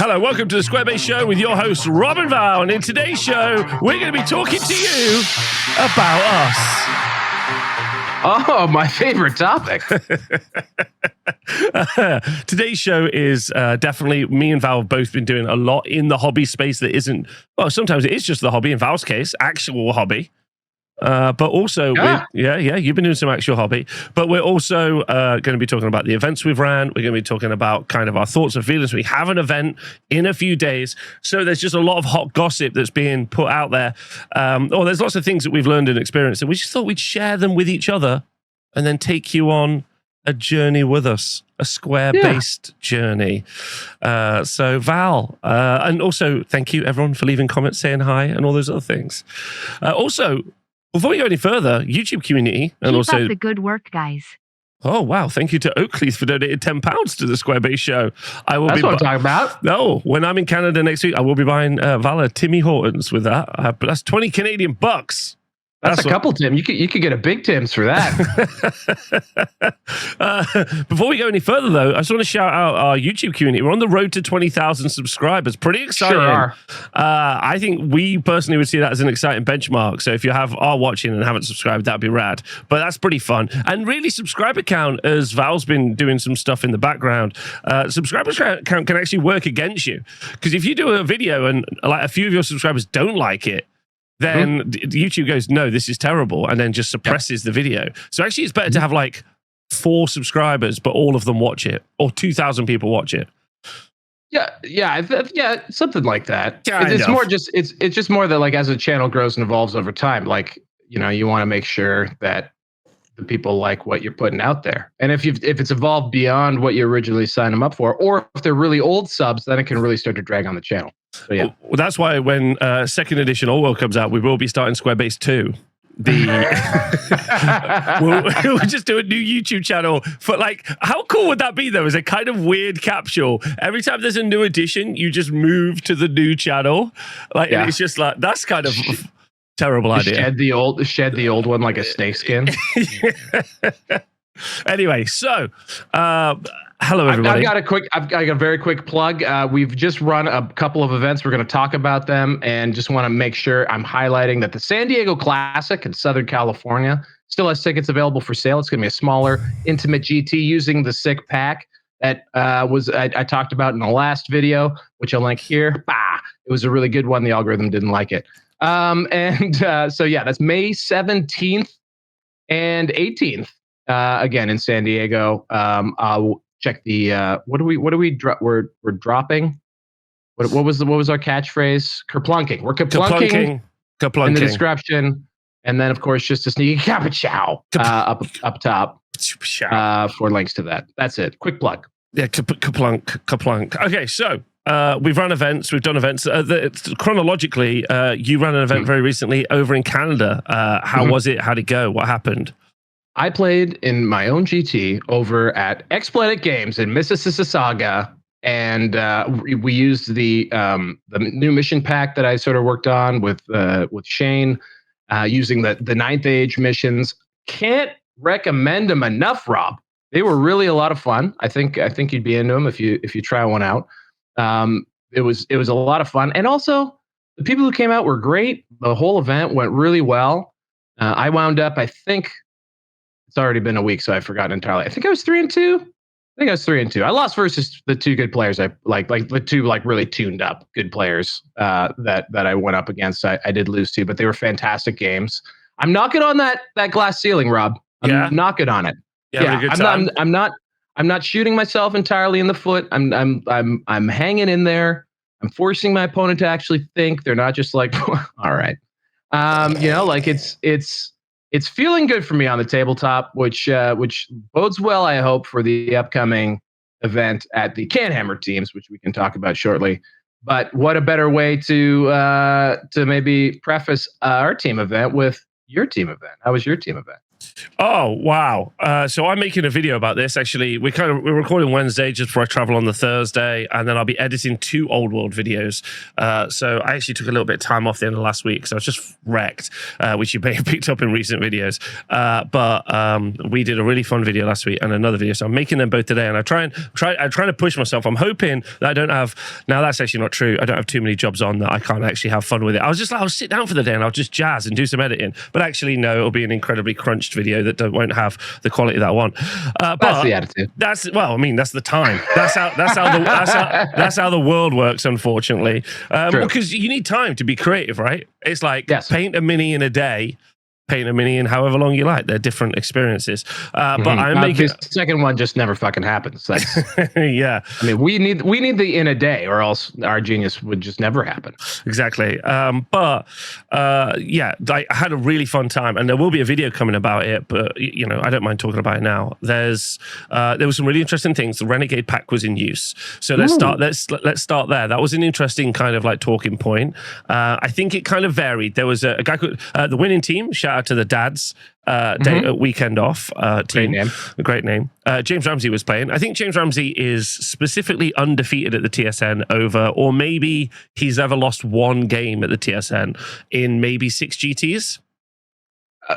Hello, welcome to the Squarebase Show with your hosts, Rob and Val. And in today's show, we're going to be talking to you about us. Oh, my favorite topic. Today's show is definitely, me and Val have both been doing a lot in the hobby space that isn't, well, sometimes it is just the hobby, in Val's case, actual hobby. But also, you've been doing some actual hobby. But we're also going to be talking about the events we've ran. We're going to be talking about kind of our thoughts and feelings. We have an event in a few days. So there's just a lot of hot gossip that's being put out there. There's lots of things that we've learned and experienced. And we just thought we'd share them with each other and then take you on a journey with us, a Square-based journey. So Val, and also thank you everyone for leaving comments, saying hi, and all those other things. Also, before we go any further, YouTube community, and Keep up the good work, guys. Oh, wow. Thank you to Oakley for donating £10 to the Squarebase Show. That's what I'm talking about. No, when I'm in Canada next week, I will be buying Vala Timmy Hortons with that. But that's 20 Canadian bucks. That's a couple, Tim. You could get a big Tim's for that. Before we go any further, though, I just want to shout out our YouTube community. We're on the road to 20,000 subscribers. Pretty exciting. Sure are. I think we personally would see that as an exciting benchmark. So if you are watching and haven't subscribed, that'd be rad. But that's pretty fun. And really, subscriber count, as Val's been doing some stuff in the background, subscriber count can actually work against you. Because if you do a video and like a few of your subscribers don't like it, then YouTube goes, no, this is terrible, and then just suppresses the video. So actually, it's better to have like 4 subscribers, but all of them watch it, or 2,000 people watch it. Yeah, something like that. It's more just it's just more that like as the channel grows and evolves over time, like you want to make sure that the people like what you're putting out there, and if it's evolved beyond what you originally signed them up for, or if they're really old subs, then it can really start to drag on the channel. So, yeah. Well, that's why when second edition All World comes out, we will be starting Squarebase 2. We'll just do a new YouTube channel for like, how cool would that be though? As a kind of weird capsule. Every time there's a new edition, you just move to the new channel. Like, and it's just like, that's kind of terrible idea. Shed the old one like a snakeskin. Anyway, so hello everybody. I've got a very quick plug. We've just run a couple of events. We're going to talk about them, and just want to make sure I'm highlighting that the San Diego Classic in Southern California still has tickets available for sale. It's going to be a smaller, intimate GT using the sick pack that I talked about in the last video, which I'll link here. It was a really good one. The algorithm didn't like it. So that's May 17th and 18th. Again in San Diego. I'll check the we're dropping. What was our catchphrase? Kerplunking. We're kerplunking in the description, and then of course just a sneaky capachow up top for links to that. That's it. Quick plug. Yeah, kerplunk. Okay, so we've run events. We've done events. Chronologically, you ran an event very recently over in Canada. How was it? How'd it go? What happened? I played in my own GT over at X-Planet Games in Mississauga, and we used the new mission pack that I sort of worked on with Shane, using the 9th Age missions. Can't recommend them enough, Rob. They were really a lot of fun. I think you'd be into them if you try one out. It was a lot of fun, and also the people who came out were great. The whole event went really well. I wound up, I think. It's already been a week, so I've forgotten entirely. I think I was 3-2. I lost versus the 2 good players. I like the 2 like really tuned up good players that I went up against. I did lose to, but they were fantastic games. I'm knocking on that glass ceiling, Rob. I'm knocking on it. I'm not shooting myself entirely in the foot. I'm hanging in there. I'm forcing my opponent to actually think. They're not just like, all right. Like it's feeling good for me on the tabletop, which bodes well, I hope, for the upcoming event at the Canhammer teams, which we can talk about shortly. But what a better way to maybe preface our team event with your team event. How was your team event? Oh wow! So I'm making a video about this. Actually, we're recording Wednesday just before I travel on the Thursday, and then I'll be editing 2 old world videos. So I actually took a little bit of time off the end of last week, so I was just wrecked, which you may have picked up in recent videos. But we did a really fun video last week and another video, so I'm making them both today. And I'm trying to push myself. I'm hoping that I don't have. Now that's actually not true. I don't have too many jobs on that I can't actually have fun with it. I was just like, I'll sit down for the day and I'll just jazz and do some editing. But actually, no, it'll be an incredibly crunched video that won't have the quality that I want. That's the attitude. That's the time. That's how the world works, unfortunately. Because you need time to be creative, right? It's like paint a mini in a day. Paint a mini in however long you like. They're different experiences. But I'm making the second one just never fucking happens. That's, yeah. I mean, we need the in a day, or else our genius would just never happen. Exactly. I had a really fun time, and there will be a video coming about it. But I don't mind talking about it now. There was some really interesting things. The Renegade pack was in use, so let's start there. That was an interesting kind of like talking point. I think it kind of varied. There was a guy called the winning team. Shout out to the dads weekend off team. Great name. James Ramsey was playing. I think James Ramsey is specifically undefeated at the TSN over, or maybe he's ever lost one game at the TSN in maybe 6 GTs.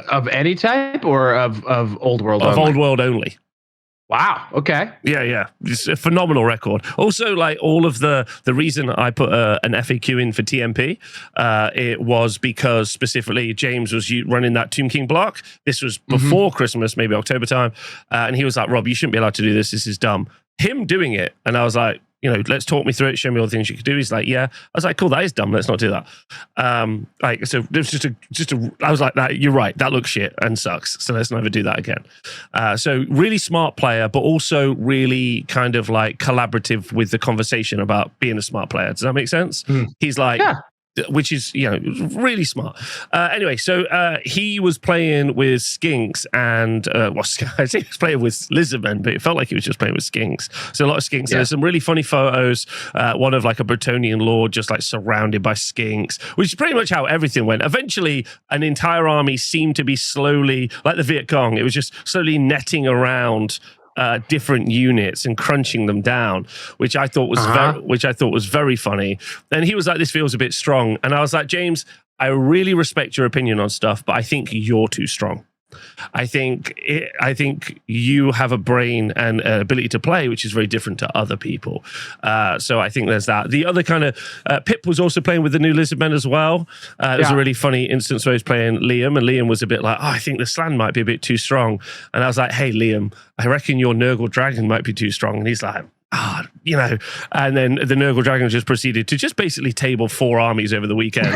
Of any type, or of old world of only? Old world only. Wow. Okay. Yeah. It's a phenomenal record. Also, like all of the reason I put an FAQ in for TMP, it was because specifically James was running that Tomb King block. This was before Christmas, maybe October time. And he was like, Rob, you shouldn't be allowed to do this. This is dumb. Him doing it. And I was like, let's talk me through it. Show me all the things you could do. He's like, yeah. I was like, cool, that is dumb. Let's not do that. So there's I was like, that. You're right. That looks shit and sucks. So let's never do that again. So really smart player, but also really kind of like collaborative with the conversation about being a smart player. Does that make sense? He's like, which is really smart. Anyway, so he was playing with skinks and I think he was playing with lizardmen, but it felt like he was just playing with skinks. So a lot of skinks. There's some really funny photos. One of like a Bretonian lord just like surrounded by skinks, which is pretty much how everything went. Eventually, an entire army seemed to be slowly, like the Viet Cong, it was just slowly netting around different units and crunching them down, which I thought was very funny. And he was like, "This feels a bit strong," and I was like, "James, I really respect your opinion on stuff, but I think you're too strong. I think you have a brain and ability to play, which is very different to other people. So I think there's that. The other kind of Pip was also playing with the new Lizardmen as well. There's a really funny instance where he was playing Liam, and Liam was a bit like, I think the Slan might be a bit too strong. And I was like, hey, Liam, I reckon your Nurgle Dragon might be too strong. And he's like, and then the Nurgle Dragon just proceeded to just basically table 4 armies over the weekend.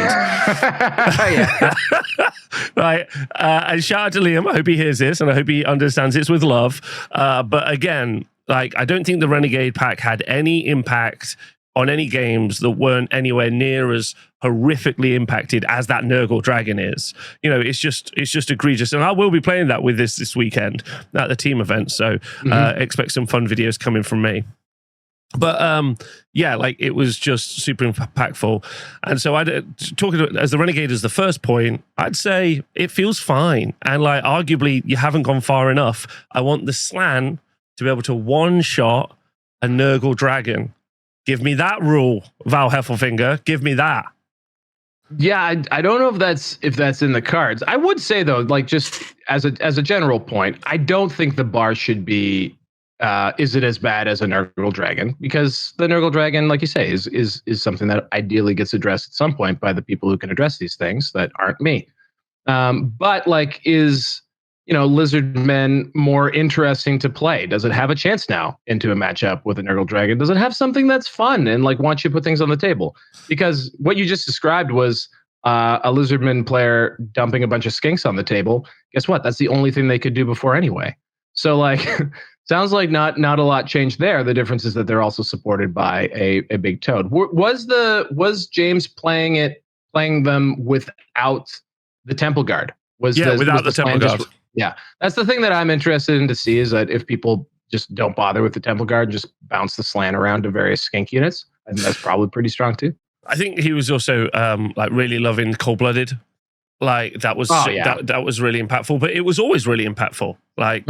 Right. And shout out to Liam. I hope he hears this and I hope he understands it's with love. But again, like, I don't think the Renegade pack had any impact on any games that weren't anywhere near as horrifically impacted as that Nurgle Dragon is. It's just egregious. And I will be playing that with this weekend at the team event. So expect some fun videos coming from me. But it was just super impactful. And so talking as the Renegade as the first point, I'd say it feels fine. And like arguably you haven't gone far enough. I want the Slan to be able to one-shot a Nurgle Dragon. Give me that rule, Val Heffelfinger. Give me that. Yeah, I don't know if that's in the cards. I would say though, like just as a general point, I don't think the bar should be is it as bad as a Nurgle Dragon? Because the Nurgle Dragon, like you say, is something that ideally gets addressed at some point by the people who can address these things that aren't me. But like, is Lizardmen more interesting to play? Does it have a chance now into a matchup with a Nurgle Dragon? Does it have something that's fun and like wants you to put things on the table? Because what you just described was a Lizardman player dumping a bunch of skinks on the table. Guess what? That's the only thing they could do before anyway. So like, sounds like not a lot changed there. The difference is that they're also supported by a big toad. Was James playing them without the Temple Guard? Without the Temple Guard. Yeah, that's the thing that I'm interested in to see, is that if people just don't bother with the Temple Guard, just bounce the Slan around to various skink units, I think that's probably pretty strong too. I think he was also like really loving Cold-Blooded. Like that was that was really impactful, but it was always really impactful. Like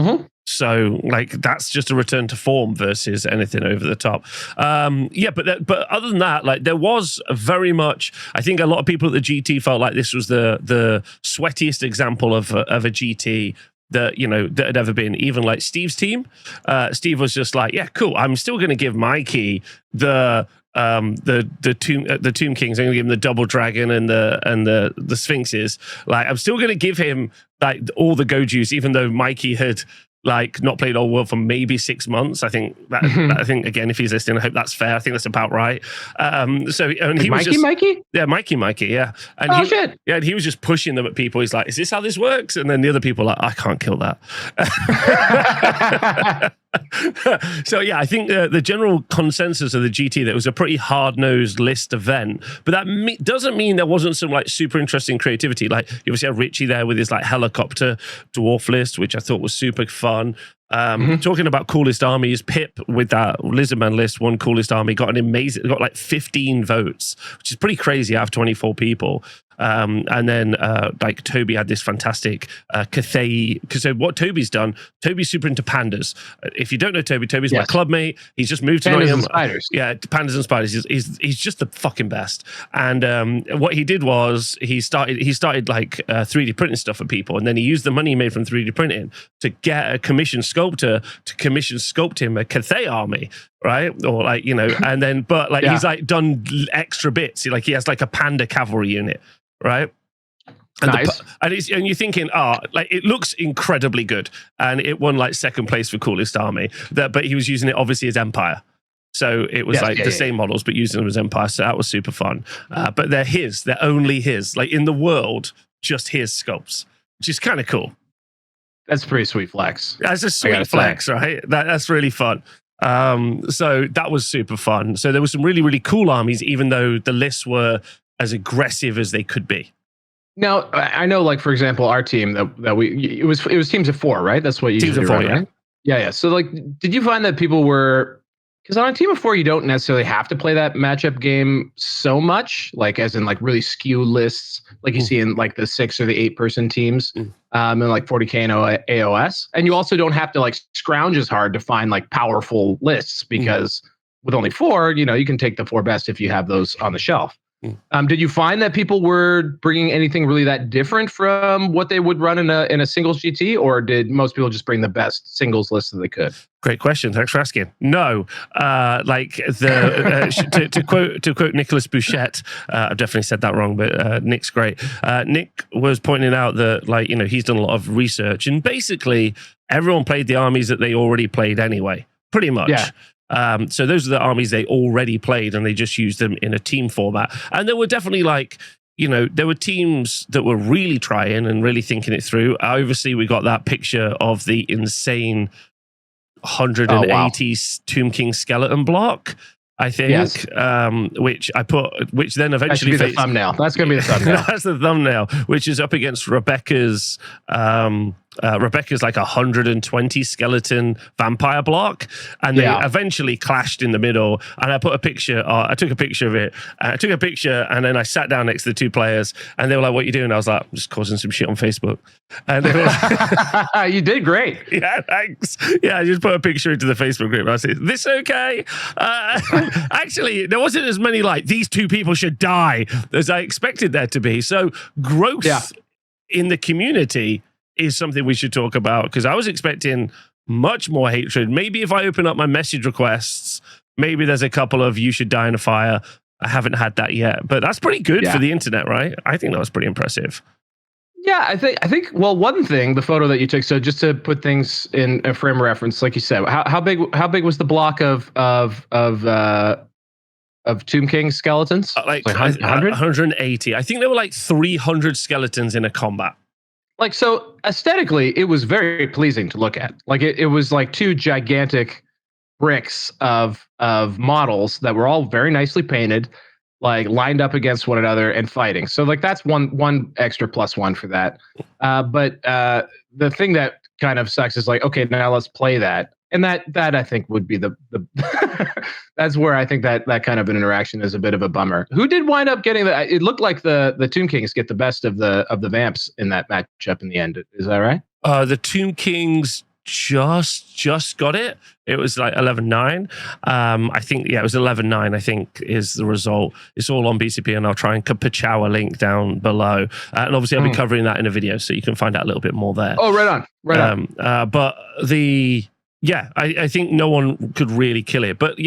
so, like that's just a return to form versus anything over the top. But other than that, like there was very much. I think a lot of people at the GT felt like this was the sweatiest example of a GT that that had ever been. Even like Steve's team, Steve was just like, yeah, cool. I'm still going to give Mikey the Tomb Kings. I'm going to give him the Double Dragon and the Sphinxes. Like I'm still going to give him like all the go juice, even though Mikey had like not played Old World for maybe 6 months. I think that I think again, if he's listening, I hope that's fair. I think that's about right. So and he was just Mikey? Yeah, Mikey, yeah. And shit. Yeah, and he was just pushing them at people. He's like, is this how this works? And then the other people are like, I can't kill that. So yeah, I think the general consensus of the GT, that it was a pretty hard-nosed list event, but that doesn't mean there wasn't some like super interesting creativity. Like you obviously have Richie there with his like helicopter dwarf list, which I thought was super fun. Talking about coolest armies, Pip with that Lizardman list, one coolest army, got like 15 votes, which is pretty crazy out of 24 people. And then like Toby had this fantastic Cathay, because so what Toby's done, Toby's super into pandas. If you don't know Toby's my club mate. He's just moved to Nottingham. And spiders. Yeah, pandas and spiders. He's just the fucking best. And what he did was he started like 3D printing stuff for people, and then he used the money he made from 3D printing to get a commissioned sculptor to sculpt him a Cathay army. Right, or like and then but like he's like done extra bits. He has like a panda cavalry unit, right? And nice. And you're thinking, like it looks incredibly good, and it won like second place for coolest army. But he was using it obviously as Empire, so it was the same models, but using them as Empire. So that was super fun. But they're only his, like in the world, just his sculpts, which is kind of cool. That's a pretty sweet flex. That's a sweet flex, right? That's really fun. So that was super fun. So there were some really, really cool armies, even though the lists were as aggressive as they could be. Now, I know, like, for example, our team it was teams of 4, right? That's what you teams of 4, yeah. Right? Yeah. So, like, did you find that people were, because on a team of 4, you don't necessarily have to play that matchup game so much, like, as in, like, really skew lists, like you see in, like, the 6 or the 8-person teams, in, like, 40K and AOS. And you also don't have to, like, scrounge as hard to find, like, powerful lists, because with only 4, you can take the 4 best if you have those on the shelf. Did you find that people were bringing anything really that different from what they would run in a singles GT, or did most people just bring the best singles list that they could? Great question. Thanks for asking. No, like the to quote Nicholas Bouchette, I've definitely said that wrong, but Nick's great. Nick was pointing out that, like, he's done a lot of research, and basically everyone played the armies that they already played anyway, pretty much. Yeah. So those are the armies they already played, and they just used them in a team format. And there were definitely, like, there were teams that were really trying and really thinking it through. Obviously, we got that picture of the insane 180 Tomb King skeleton block, I think, which then eventually that should be the thumbnail. That's going to be the thumbnail. That's the thumbnail, which is up against Rebecca's like 120 skeleton vampire block, and they eventually clashed in the middle. And I put a picture. I took a picture of it. I took a picture, and then I sat down next to the 2 players, and they were like, "What are you doing?" I was like, "I'm just causing some shit on Facebook." And they were like, "You did great." Yeah, thanks. Yeah, I just put a picture into the Facebook group. And I said, "This okay?" Actually, there wasn't as many like these 2 people should die as I expected there to be. So growth in the community is something we should talk about, because I was expecting much more hatred. Maybe if I open up my message requests, maybe there's a couple of "you should die in a fire." I haven't had that yet, but that's pretty good for the internet, right? I think that was pretty impressive. Yeah, I think. Well, one thing, the photo that you took. So just to put things in a frame of reference, like you said, how big was the block of Tomb King skeletons? Like 100? 180. I think there were like 300 skeletons in a combat. Like, so aesthetically, it was very pleasing to look at. Like, it was like 2 gigantic bricks of models that were all very nicely painted, like lined up against one another and fighting. So, like, that's one extra +1 for that. But the thing that kind of sucks is, like, okay, now let's play that. And that I think would be the that's where I think that kind of an interaction is a bit of a bummer. Who did wind up getting that? It looked like the Tomb Kings get the best of the vamps in that matchup in the end. Is that right? The Tomb Kings just got it. It was like 11-9. I think, yeah, it was 11-9, I think, is the result. It's all on BCP, and I'll try and put a link down below. And obviously, I'll be covering that in a video, so you can find out a little bit more there. Oh, right on. But I think no one could really kill it. But,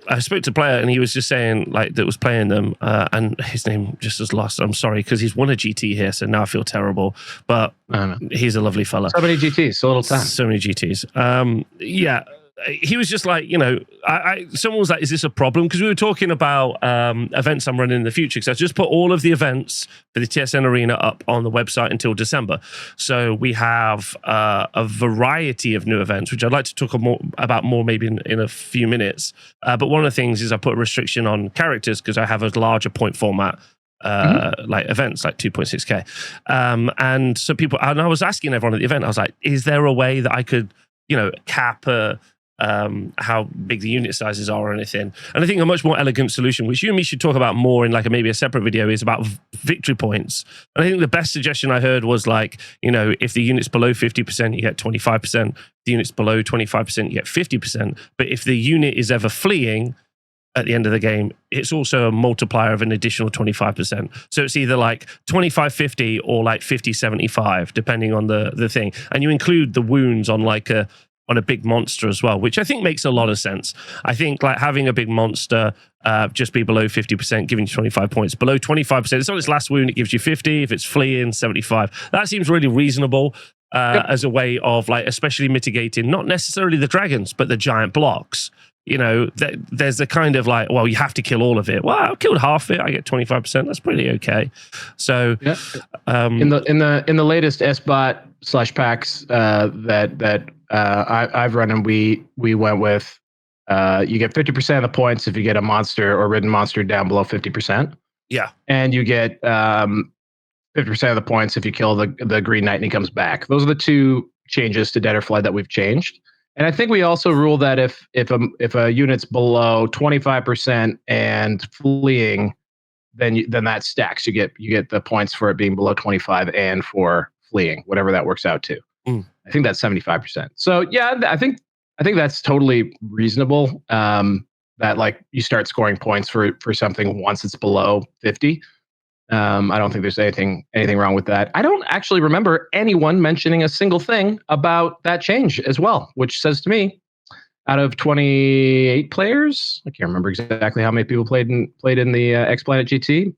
I spoke to a player, and he was just saying, like, that was playing them, and his name just was lost. I'm sorry, because he's won a GT here, so now I feel terrible. But he's a lovely fella. So many GTs, so little time. So many GTs. He was just like, someone was like, is this a problem? Because we were talking about events I'm running in the future. Because I just put all of the events for the TSN Arena up on the website until December. So we have a variety of new events, which I'd like to talk about more maybe in a few minutes. But one of the things is I put a restriction on characters because I have a larger point format like events like 2.6K. And so and I was asking everyone at the event, I was like, is there a way that I could, cap how big the unit sizes are or anything? And I think a much more elegant solution, which you and me should talk about more in like maybe a separate video, is about victory points. And I think the best suggestion I heard was like, if the unit's below 50%, you get 25%. The unit's below 25%, you get 50%. But if the unit is ever fleeing at the end of the game, it's also a multiplier of an additional 25%. So it's either like 25-50 or like 50-75, depending on the thing. And you include the wounds on like on a big monster as well, which I think makes a lot of sense. I think like having a big monster just be below 50%, giving you 25 points. Below 25%, it's on its last wound, it gives you 50. If it's fleeing, 75. That seems really reasonable as a way of like, especially mitigating, not necessarily the dragons, but the giant blocks. There's a kind of like, well, you have to kill all of it. Well, I killed half it, I get 25%. That's pretty okay. So in the latest SBot/packs that I've run, and we went with you get 50% of the points if you get a monster or ridden monster down below 50%. Yeah. And you get 50% of the points if you kill the Green Knight and he comes back. Those are the two changes to Dead or Fled that we've changed. And I think we also rule that if a unit's below 25% and fleeing, then that stacks. You get the points for it being below 25 and for fleeing, whatever that works out to. I think that's 75%. So yeah, I think that's totally reasonable. That like you start scoring points for something once it's below 50. I don't think there's anything wrong with that. I don't actually remember anyone mentioning a single thing about that change as well, which says to me, out of 28 players, I can't remember exactly how many people played in the X-Planet GT.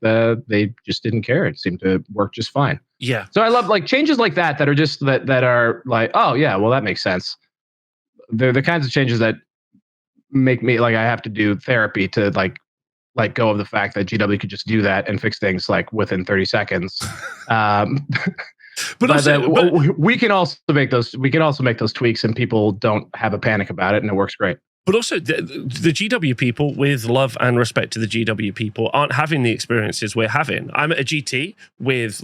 They just didn't care. It seemed to work just fine. Yeah. So I love like changes like that are just that are like, oh yeah, well that makes sense. They're the kinds of changes that make me like I have to do therapy to like let go of the fact that GW could just do that and fix things like within 30 seconds. But we can also make those tweaks, and people don't have a panic about it, and it works great. But also, the GW people, with love and respect to the GW people, aren't having the experiences we're having. I'm at a GT with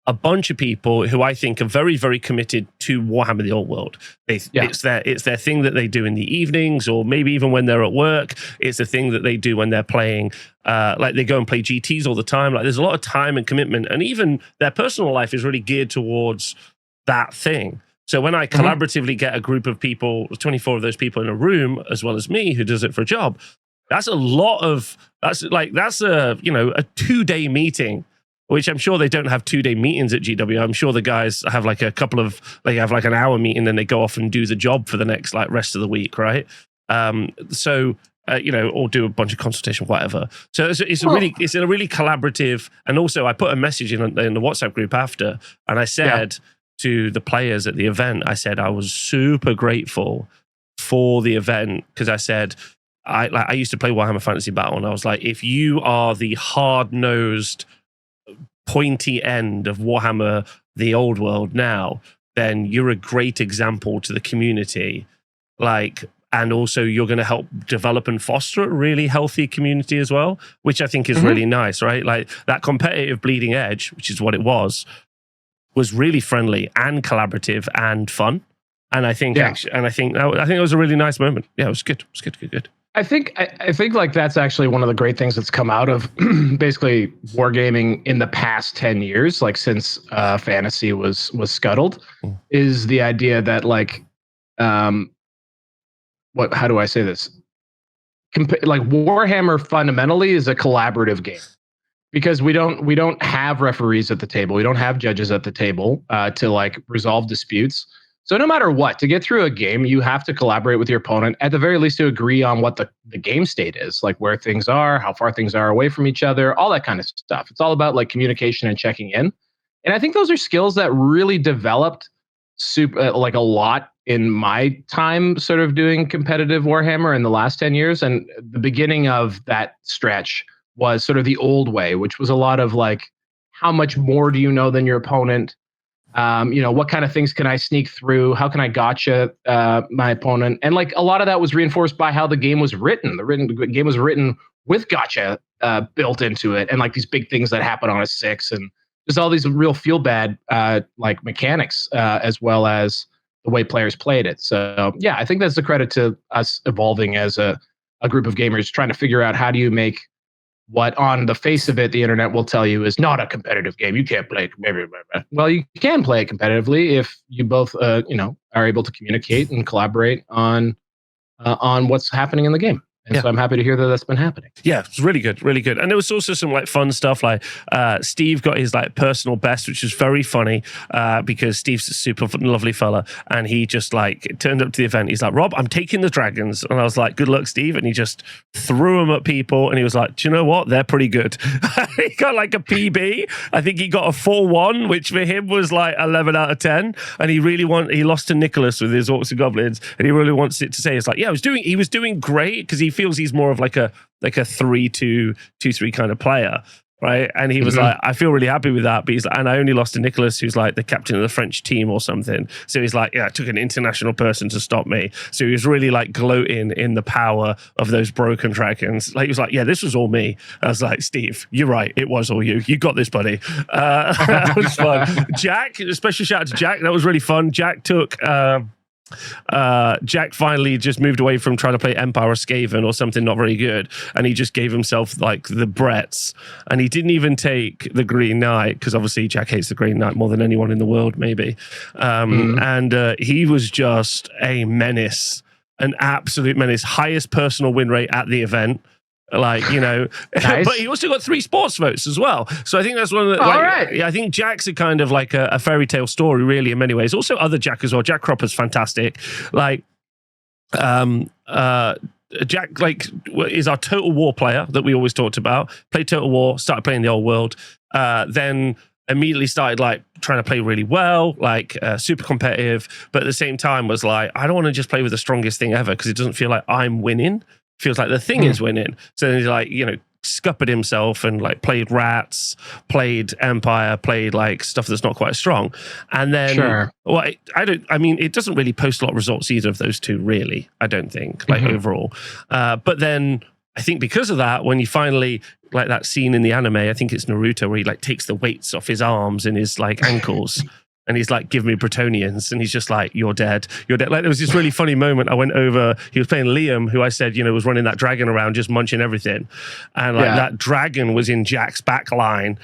a bunch of people who I think are very, very committed to Warhammer the Old World. It's their thing that they do in the evenings, or maybe even when they're at work. It's the thing that they do when they're playing. Like they go and play GTs all the time. Like there's a lot of time and commitment, and even their personal life is really geared towards that thing. So when I collaboratively get a group of people, 24 of those people in a room, as well as me, who does it for a job, that's a 2-day meeting. Which I'm sure they don't have 2-day meetings at GW. I'm sure the guys have like they have like an hour meeting, then they go off and do the job for the next like rest of the week, right? Or do a bunch of consultation, whatever. So it's a really collaborative. And also, I put a message in the WhatsApp group after, and I said to the players at the event, I said I was super grateful for the event, because I said I used to play Warhammer Fantasy Battle, and I was like, if you are the hard-nosed, pointy end of Warhammer the Old World now, then you're a great example to the community. And also you're going to help develop and foster a really healthy community as well, which I think is really nice, right? Like that competitive bleeding edge, which is what it was really friendly and collaborative and fun. And I think actually, I think it was a really nice moment. Yeah, it was good. It was good. I think like that's actually one of the great things that's come out of basically wargaming in the past 10 years, like since fantasy was scuttled, is the idea that like how do I say this? Like Warhammer fundamentally is a collaborative game because we don't have referees at the table, we don't have judges at the table to like resolve disputes. So no matter what, to get through a game, you have to collaborate with your opponent, at the very least to agree on what the game state is, like where things are, how far things are away from each other, all that kind of stuff. It's all about like communication and checking in. And I think those are skills that really developed like a lot in my time sort of doing competitive Warhammer in the last 10 years. And the beginning of that stretch was sort of the old way, which was a lot of like, how much more do you know than your opponent? What kind of things can I sneak through? How can I gotcha my opponent? And like a lot of that was reinforced by how the game was written. The game was written with gotcha built into it, and like these big things that happen on a 6, and just all these real feel bad like mechanics as well as the way players played it. So yeah, I think that's the credit to us evolving as a group of gamers trying to figure out how do you make what on the face of it, the internet will tell you is not a competitive game. You can't play it. Well, you can play it competitively if you both, are able to communicate and collaborate on what's happening in the game. And so I'm happy to hear that that's been happening. Yeah, it was really good, really good. And there was also some like fun stuff. Like Steve got his like personal best, which was very funny because Steve's a super lovely fella, and he just like turned up to the event. He's like, "Rob, I'm taking the dragons," and I was like, "Good luck, Steve." And he just threw them at people, and he was like, "Do you know what? They're pretty good." He got like a PB. I think he got a 4-1, which for him was like 11 out of 10. And he lost to Nicholas with his Orcs and Goblins, and he really wants it to say it's like, yeah, he was doing great because he feels he's more of like a 3-2, 2-3 kind of player, right? And he was like, I feel really happy with that, but he's like, and I only lost to Nicholas, who's like the captain of the French team or something. So he's like, yeah, it took an international person to stop me. So he was really like gloating in the power of those broken dragons. Like he was like, yeah, this was all me. I was like, Steve, you're right, it was all you. You got this, buddy. That was fun. Jack, a special shout out to Jack. That was really fun. Jack took Jack finally just moved away from trying to play Empire or Skaven or something not very good, and he just gave himself like the Bretts, and he didn't even take the Green Knight because obviously Jack hates the Green Knight more than anyone in the world maybe. And he was just a menace, an absolute menace. Highest personal win rate at the event. Like, nice. But he also got 3 sports votes as well. So I think that's one of the. Right. I think Jack's a kind of like a fairy tale story, really, in many ways. Also, other Jack as well. Jack Cropper's fantastic. Like, Jack is our Total War player that we always talked about. Played Total War, started playing the old world, then immediately started like trying to play really well, like super competitive, but at the same time was like, I don't want to just play with the strongest thing ever because it doesn't feel like I'm winning. Feels like the thing is winning. So then he's like, scuppered himself and like played Rats, played Empire, played like stuff that's not quite strong. And then, well, it doesn't really post a lot of results either of those two, really, I don't think, like overall. But then I think because of that, when you finally, like that scene in the anime, I think it's Naruto, where he like takes the weights off his arms and his like ankles. And he's like, give me Bretonians. And he's just like, you're dead. You're dead. Like, there was this really funny moment. I went over, he was playing Liam, who I said, was running that dragon around, just munching everything. And like that dragon was in Jack's back line.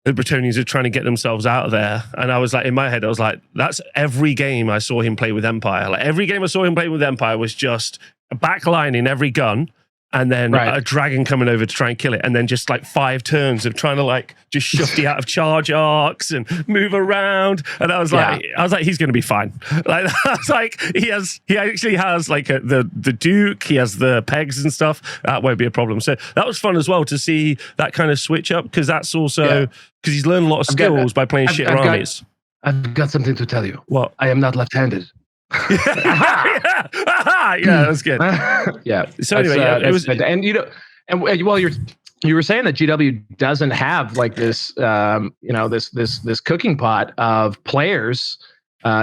The Bretonians are trying to get themselves out of there. And I was like, in my head, I was like, that's every game I saw him play with Empire. Like every game I saw him play with Empire was just a back line in every gun. And then a dragon coming over to try and kill it. And then just like 5 turns of trying to like just shove you out of charge arcs and move around. And I was like, he's going to be fine. Like, I was like, he actually has like the Duke, he has the pegs and stuff. That won't be a problem. So that was fun as well to see that kind of switch up, because that's also, because he's learned a lot of skills by playing shit armies. I've got something to tell you. What? I am not left-handed. Yeah, that's good. So anyway, it was, and while you were saying that GW doesn't have like this, this cooking pot of players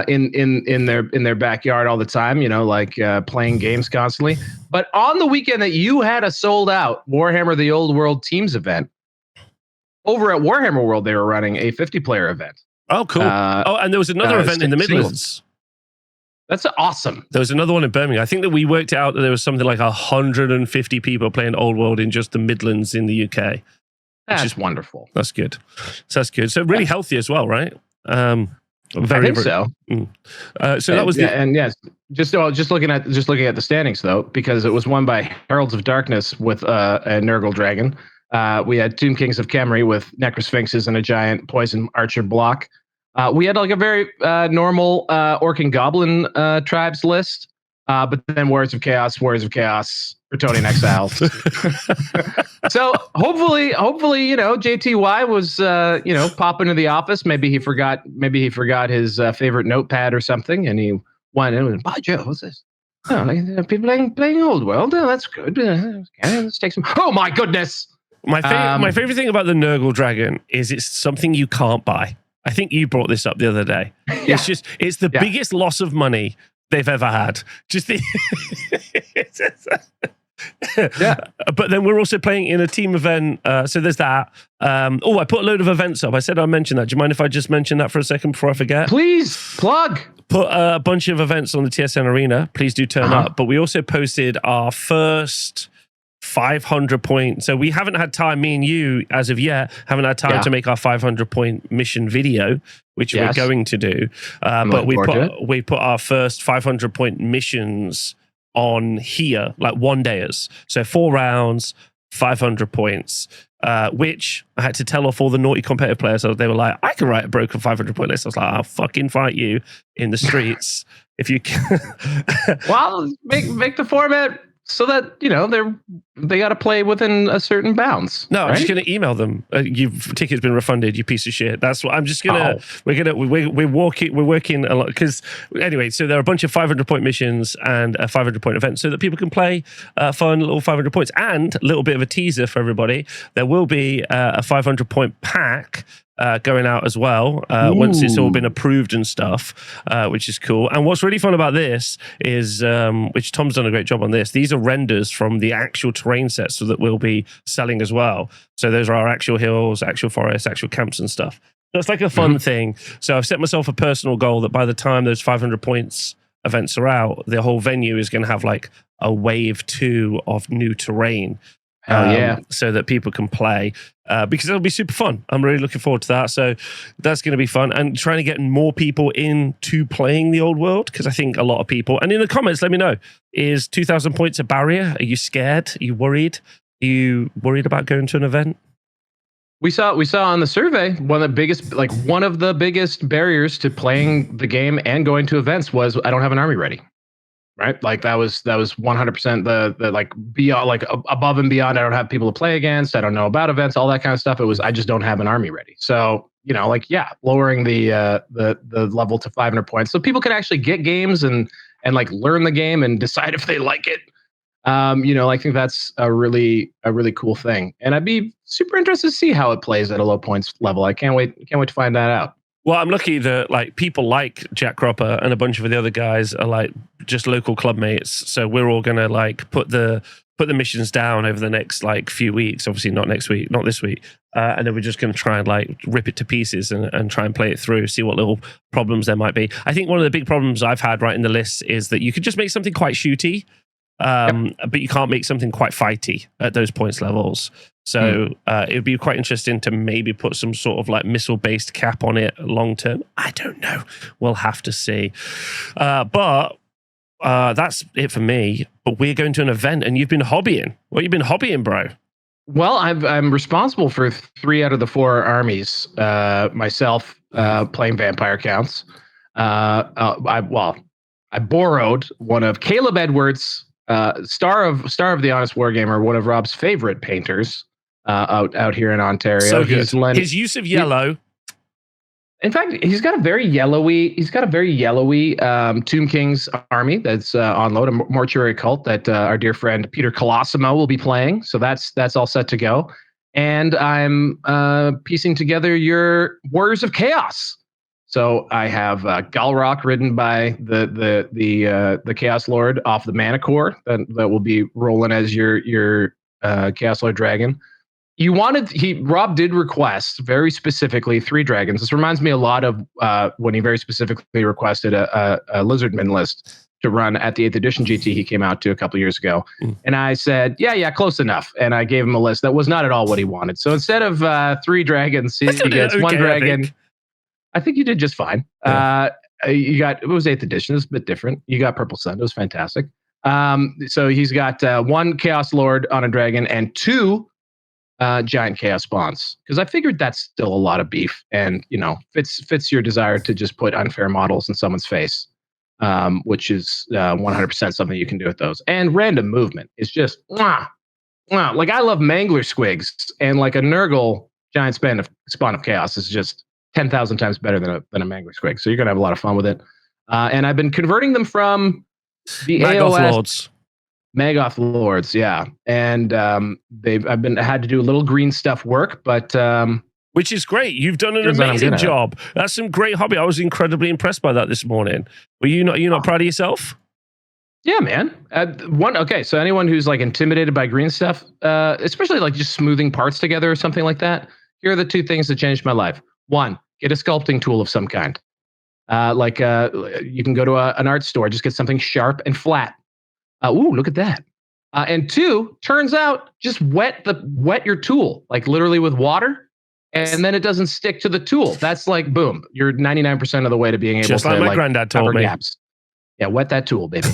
in their backyard all the time, like playing games constantly. But on the weekend that you had a sold out Warhammer: The Old World Teams event, over at Warhammer World, they were running a 50-player event. Oh, cool. And there was another event in the Midlands. That's awesome. There was another one in Birmingham. I think that we worked out that there was something like 150 people playing Old World in just the Midlands in the UK. That's wonderful. That's good. So that's good. So really healthy as well, right? I think so. So that was and yes, just looking at the standings though, because it was won by Heralds of Darkness with a Nurgle Dragon. We had Tomb Kings of Khemri with Necrosphinxes and a giant poison archer block. We had like a very normal Orc and Goblin tribes list, but then Warriors of Chaos, Bretonnian Exiles. So hopefully, JTY was popping to the office. Maybe he forgot his favorite notepad or something, and he went in and, by Joe, what's this? Oh, like, people playing Old World. Oh, that's good. Okay, let's take some. Oh my goodness! My favorite thing about the Nurgle Dragon is it's something you can't buy. I think you brought this up the other day. Yeah. It's the biggest loss of money they've ever had. But then we're also playing in a team event. So there's that. I put a load of events up. I said I'd mention that. Do you mind if I just mention that for a second before I forget? Please, plug. Put a bunch of events on the TSN Arena. Please do turn up. But we also posted our first 500 point. So we haven't had time, me and you, as of yet, haven't had time to make our 500 point mission video, which we're going to do. But we put our first 500 point missions on here, like one dayers. So 4 rounds, 500 points, which I had to tell off all the naughty competitive players. So they were like, I can write a broken 500 point list. I was like, I'll fucking fight you in the streets if you can. Well, make the format so that they got to play within a certain bounds. No, right? I'm just going to email them. Your ticket's been refunded. You piece of shit. That's what I'm just gonna. We're working a lot because anyway. So there are a bunch of 500 point missions and a 500 point event, so that people can play fun little 500 points. And a little bit of a teaser for everybody. There will be a 500 point pack going out as well once it's all been approved and stuff, which is cool. And what's really fun about this is, which Tom's done a great job on this, these are renders from the actual terrain sets so that we'll be selling as well. So those are our actual hills, actual forests, actual camps and stuff. So it's like a fun thing. So I've set myself a personal goal that by the time those 500 points events are out, the whole venue is going to have like a wave 2 of new terrain. So that people can play because it'll be super fun. I'm really looking forward to that. So that's going to be fun, and trying to get more people into playing the Old World, because I think a lot of people, and in the comments, let me know, is 2,000 points a barrier? Are you scared? Are you worried? Are you worried about going to an event? We saw on the survey one of the biggest barriers to playing the game and going to events was I don't have an army ready. Right, like that was 100% the like beyond, like above and beyond. I don't have people to play against. I don't know about events, all that kind of stuff. It was I just don't have an army ready. So lowering the level to 500 points so people can actually get games and like learn the game and decide if they like it. I think that's a really cool thing, and I'd be super interested to see how it plays at a low points level. I can't wait to find that out. Well, I'm lucky that like people like Jack Cropper and a bunch of the other guys are like just local club mates. So we're all gonna like put the missions down over the next like few weeks. Obviously not next week, not this week, and then we're just gonna try and like rip it to pieces and try and play it through, see what little problems there might be. I think one of the big problems I've had right in the list is that you could just make something quite shooty, but you can't make something quite fighty at those points levels. So it would be quite interesting to maybe put some sort of like missile-based cap on it long term. I don't know. We'll have to see. But that's it for me. But we're going to an event, and you've been hobbying. What have you been hobbying, bro? Well, I'm responsible for 3 out of the 4 armies. Myself playing vampire counts. I borrowed one of Caleb Edwards, star of the Honest Wargamer, one of Rob's favorite painters. Out here in Ontario. So good. His use of yellow. In fact, he's got a very yellowy Tomb Kings army that's on load, a mortuary cult that our dear friend Peter Colosimo will be playing. So that's all set to go. And I'm piecing together your Warriors of Chaos. So I have Galrock ridden by the Chaos Lord off the Mana Core that will be rolling as your Chaos Lord Dragon. Rob did request very specifically 3 dragons. This reminds me a lot of when he very specifically requested a Lizardman list to run at the 8th edition GT he came out to a couple years ago. And I said, yeah, close enough. And I gave him a list that was not at all what he wanted. So instead of 3 dragons, he gets 1 dragon. I think you did just fine. Yeah. It was 8th edition. It was a bit different. You got Purple Sun. It was fantastic. So he's got 1 Chaos Lord on a dragon and 2 giant chaos spawns, because I figured that's still a lot of beef, and fits your desire to just put unfair models in someone's face, which is 100% something you can do with those. And random movement is just like I love Mangler Squigs, and like a Nurgle giant spawn of chaos is just 10,000 times better than a Mangler Squig. So you're gonna have a lot of fun with it. And I've been converting them from the Magoth Lords. Magoth Lords, yeah, and I've had to do a little green stuff work, but which is great. You've done an amazing job. That's some great hobby. I was incredibly impressed by that this morning. Were you not proud of yourself? Yeah, man. So anyone who's like intimidated by green stuff, especially like just smoothing parts together or something like that, here are the 2 things that changed my life. 1, get a sculpting tool of some kind. You can go to an art store, just get something sharp and flat. Ooh, look at that. And 2, turns out just wet your tool, like literally with water, and then it doesn't stick to the tool. That's like, boom, you're 99% of the way to being able just to like my granddad told me. Gaps. Yeah, wet that tool, baby.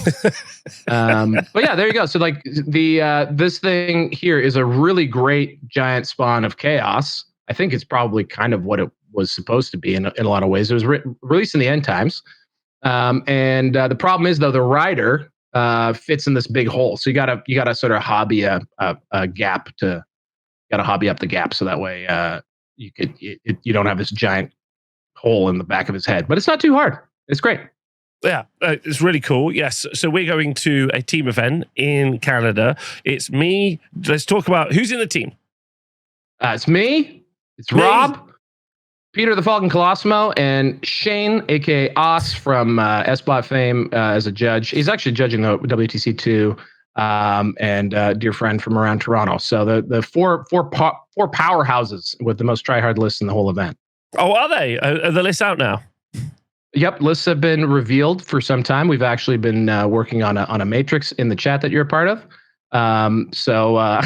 But yeah, there you go. So like this thing here is a really great giant spawn of chaos. I think it's probably kind of what it was supposed to be in a lot of ways. It was released in the end times. And the problem is, though, the rider fits in this big hole. So you gotta sort of hobby a gap hobby up the gap, so that way you don't have this giant hole in the back of his head. But it's not too hard. It's great. Yeah, it's really cool. Yes. So we're going to a team event in Canada. It's me. Let's talk about who's in the team. It's me. It's Rob, Peter the Falcon Colosimo, and Shane, aka Os from SBOT fame, as a judge. He's actually judging the WTC 2, and a dear friend from around Toronto. So the four powerhouses with the most tryhard lists in the whole event. Oh, are they? Are the lists out now? Yep, lists have been revealed for some time. We've actually been working on a matrix in the chat that you're a part of. So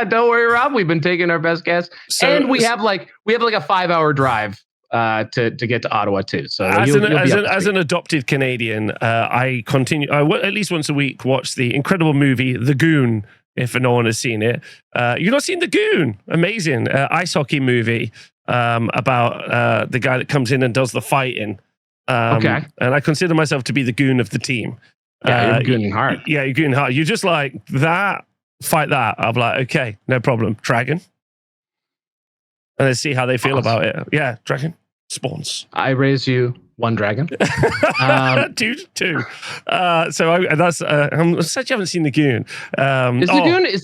don't worry, Rob. We've been taking our best guess, and we have like a 5-hour drive to get to Ottawa too. So as an adopted Canadian, I continue. I at least once a week watch the incredible movie The Goon. If no one has seen it, you've not seen The Goon? Amazing ice hockey movie about the guy that comes in and does the fighting. Okay, and I consider myself to be the goon of the team. Yeah, you're gooning hard. Yeah, you're gooning hard. You're just like that. Fight that. I'm like, okay, no problem. Dragon. And let's see how they feel about it. Yeah, dragon spawns. I raise you 1 dragon. Two. So that's. I'm sad you haven't seen The Goon. Is The Goon? Is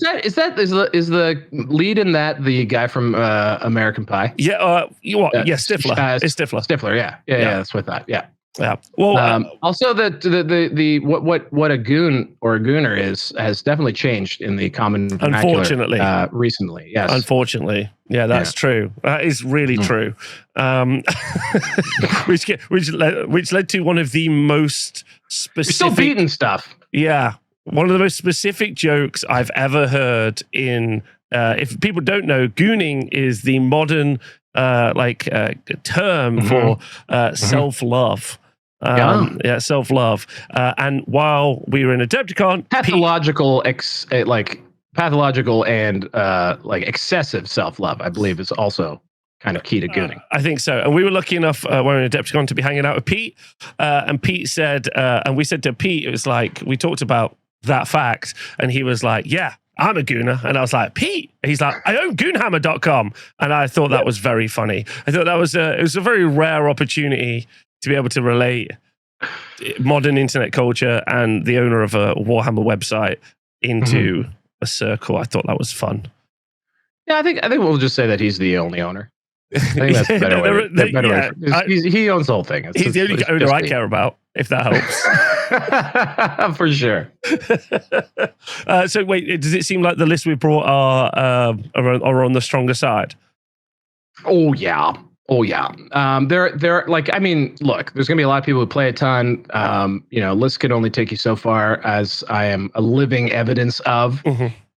the lead in that the guy from American Pie? Yeah. Yeah, Stifler. It's Stifler. Stifler. Yeah. That's what I thought. Yeah. Yeah. Well, also the what a goon or a gooner has definitely changed in the common vernacular. Unfortunately, recently, yes. Unfortunately, yeah, that's true. That is really true. Which led to one of the most specific. You're still beating stuff. Yeah, one of the most specific jokes I've ever heard. If people don't know, gooning is the modern term for self-love. Self-love. And while we were in Adepticon, pathological and excessive self-love, I believe, is also kind of key to gooning. I think so. And we were lucky enough when we were in Adepticon to be hanging out with Pete. And Pete said, and we said to Pete, it was like, we talked about that fact, and he was like, yeah, I'm a gooner. And I was like, Pete. He's like, I own goonhammer.com. And I thought that was very funny. I thought that was it was a very rare opportunity to be able to relate modern internet culture and the owner of a Warhammer website into a circle. I thought that was fun. Yeah, I think we'll just say that he's the only owner. I think that's better way. He owns the whole thing. He's the only owner I care about, if that helps. For sure. So wait, does it seem like the list we brought are on the stronger side? Oh yeah. They're like, I mean, look, there's gonna be a lot of people who play a ton. Lists can only take you so far, as I am a living evidence of.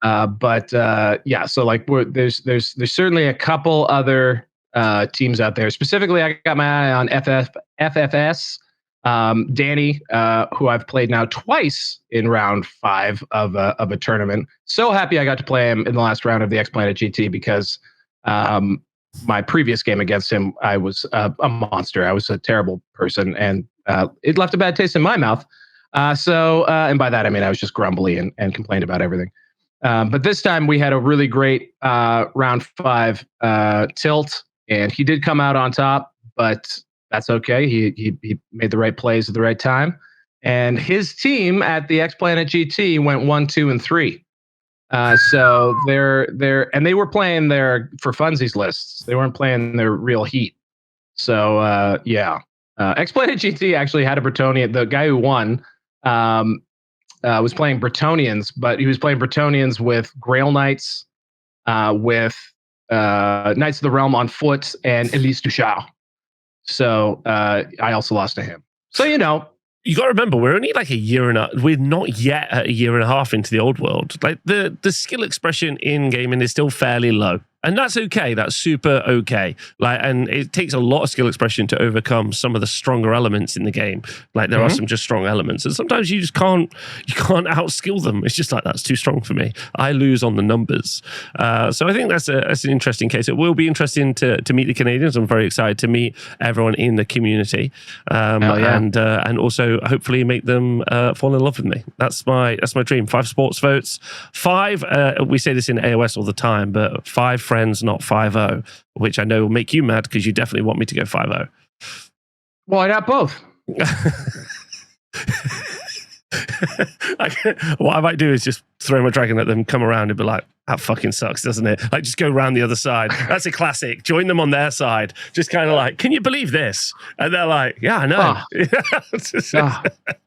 So like, there's certainly a couple other teams out there. Specifically, I got my eye on FFS. Danny, who I've played now twice in round 5 of a tournament. So happy I got to play him in the last round of the X Planet GT, because my previous game against him, I was a monster. I was a terrible person, and it left a bad taste in my mouth. And by that I mean I was just grumbly and complained about everything. But this time we had a really great round 5 tilt, and he did come out on top, but that's okay. He made the right plays at the right time, and his team at the X Planet GT went 1, 2, and 3. So they were playing their for funsies lists. They weren't playing their real heat. So X Planet GT actually had a Bretonian. The guy who won was playing Bretonians, but he was playing Bretonians with Grail Knights, with Knights of the Realm on foot, and Elise Duchar. So I also lost to him. So you got to remember, we're only like we're not yet at a year and a half into the old world. Like the skill expression in gaming is still fairly low. And that's okay. That's super okay. And it takes a lot of skill expression to overcome some of the stronger elements in the game. Like there are some just strong elements, and sometimes you just can't outskill them. It's just like, that's too strong for me. I lose on the numbers. So I think that's an interesting case. It will be interesting to meet the Canadians. I'm very excited to meet everyone in the community, and also hopefully make them fall in love with me. That's my dream. 5 sports votes. 5. We say this in AOS all the time, but 5 friends, not 5-0, which I know will make you mad because you definitely want me to go 5-0. Why not both? What I might do is just throw my dragon at them, come around and be like, that fucking sucks, doesn't it? Like, just go around the other side. That's a classic. Join them on their side. Just kind of like, can you believe this? And they're like, yeah, I know.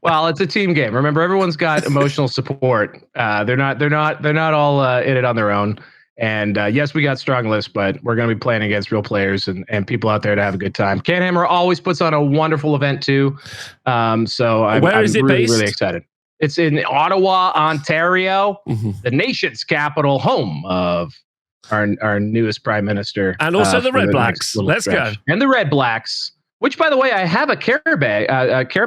Well, it's a team game. Remember, everyone's got emotional support. They're not all in it on their own. And yes, we got strong lists, but we're going to be playing against real players and people out there to have a good time. Canhammer always puts on a wonderful event too. So I'm really, really excited. It's in Ottawa, Ontario, the nation's capital, home of our newest prime minister. And also the Red Blacks. Let's go. And the Red Blacks, which, by the way, I have a care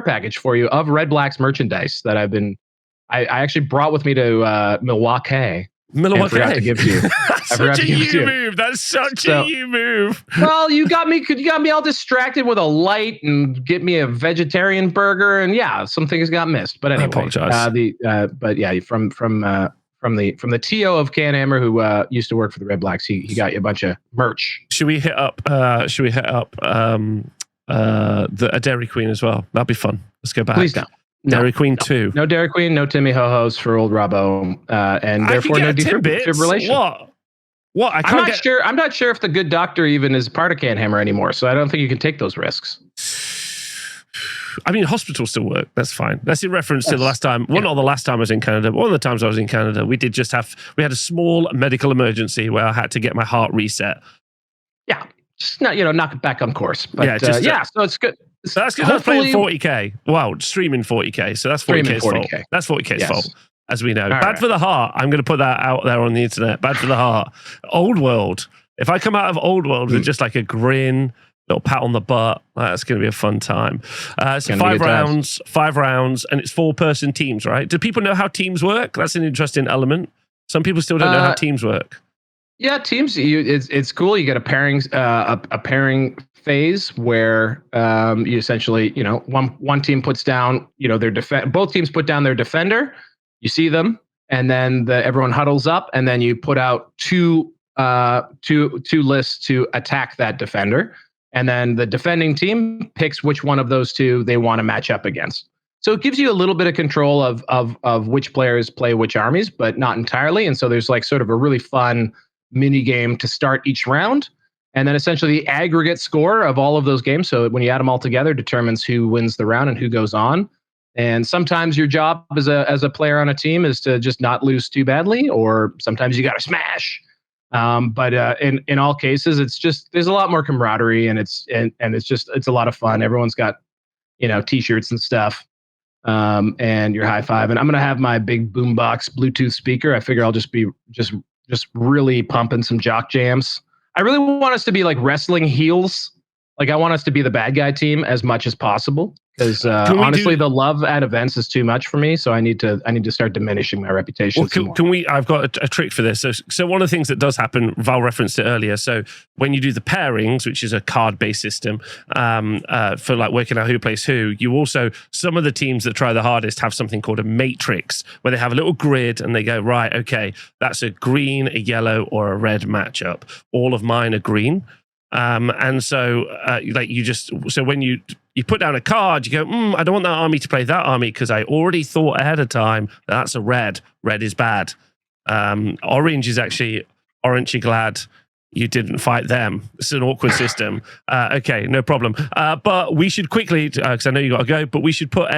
package for you of Red Blacks merchandise that I actually brought with me to Milwaukee. I forgot to give to you. That's such a you move. That's such a you move. Well, you got me all distracted with a light and get me a vegetarian burger, and some things got missed. But anyway, I apologize. But yeah, from the TO of Canhammer, who used to work for the Red Blacks, he got you a bunch of merch. Should we hit up a Dairy Queen as well? That'd be fun. Let's go back. Please don't. Dairy Queen 2. No Dairy Queen, no Timmy Ho-Hos for old Robbo, and therefore no defibrillation. What? I'm not sure if the good doctor even is part of Canhammer anymore, so I don't think you can take those risks. I mean, hospitals still work. That's fine. That's in reference to the last time. Well, not the last time I was in Canada, but one of the times I was in Canada, we had a small medical emergency where I had to get my heart reset. Yeah. Just not, knock it back on course. But, so it's good. So that's because I was playing 40k. Wow, streaming 40k. So that's 40k's fault. That's 40k's fault, as we know. Bad for the heart. I'm going to put that out there on the internet. Bad for the heart. Old World. If I come out of Old World with just like a grin, little pat on the butt, that's going to be a fun time. So 5 rounds, and it's 4-person teams, right? Do people know how teams work? That's an interesting element. Some people still don't know how teams work. Yeah, teams. It's cool. You get a pairing phase where you essentially, one team puts down, their both teams put down their defender. You see them, and then everyone huddles up, and then you put out two lists to attack that defender, and then the defending team picks which one of those two they want to match up against. So it gives you a little bit of control of which players play which armies, but not entirely. And so there's like sort of a really fun mini game to start each round. And then essentially the aggregate score of all of those games, so when you add them all together, determines who wins the round and who goes on. And sometimes your job as a player on a team is to just not lose too badly, or sometimes you got to smash. But in all cases, it's just there's a lot more camaraderie, and it's a lot of fun. Everyone's got t-shirts and stuff, and you're high five. And I'm gonna have my big boombox Bluetooth speaker. I figure I'll just be just really pumping some jock jams. I really want us to be like wrestling heels. Like I want us to be the bad guy team as much as possible, because honestly, the love at events is too much for me. So I need to start diminishing my reputation. Well, can we? I've got a trick for this. So one of the things that does happen, Val referenced it earlier. So when you do the pairings, which is a card-based system for like working out who plays who, you also, some of the teams that try the hardest have something called a matrix, where they have a little grid and they go, right, okay, that's a green, a yellow, or a red matchup. All of mine are green. And so like so when you put down a card, you go, I don't want that army to play that army because I already thought ahead of time that's a red. Red is bad. Orange is actually, aren't you glad you didn't fight them? It's an awkward system. Okay, no problem. But we should quickly, because I know you got to go, but we should put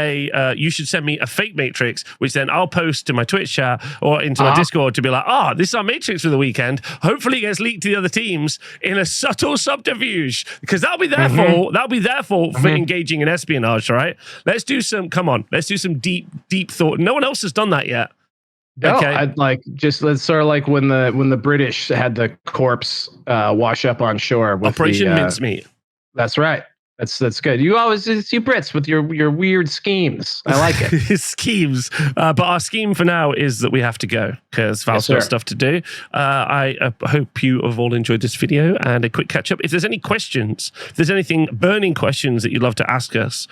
you should send me a fake matrix, which then I'll post to my Twitch chat or into my Discord to be like, this is our matrix for the weekend. Hopefully it gets leaked to the other teams in a subtle subterfuge, because that'll be their fault. That'll be their fault for engaging in espionage, right? Let's do some deep thought. No one else has done that yet. No, okay. I'd let's sort of like when the British had the corpse wash up on shore with Operation Mincemeat. That's right. That's good. You always, it's you Brits with your weird schemes. I like it. Schemes. But our scheme for now is that we have to go because Val's got stuff to do. I hope you have all enjoyed this video and a quick catch up. If there's any questions, if there's anything burning questions that you'd love to ask us,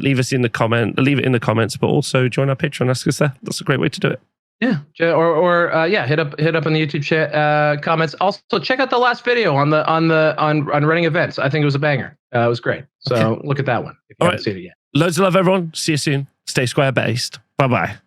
leave it in the comments, but also join our Patreon, ask us there. That's a great way to do it. Yeah, or hit up in the YouTube chat comments. Also, check out the last video on running events. I think it was a banger. It was great. So look at that one if you haven't seen it yet. Loads of love, everyone. See you soon. Stay square based. Bye bye.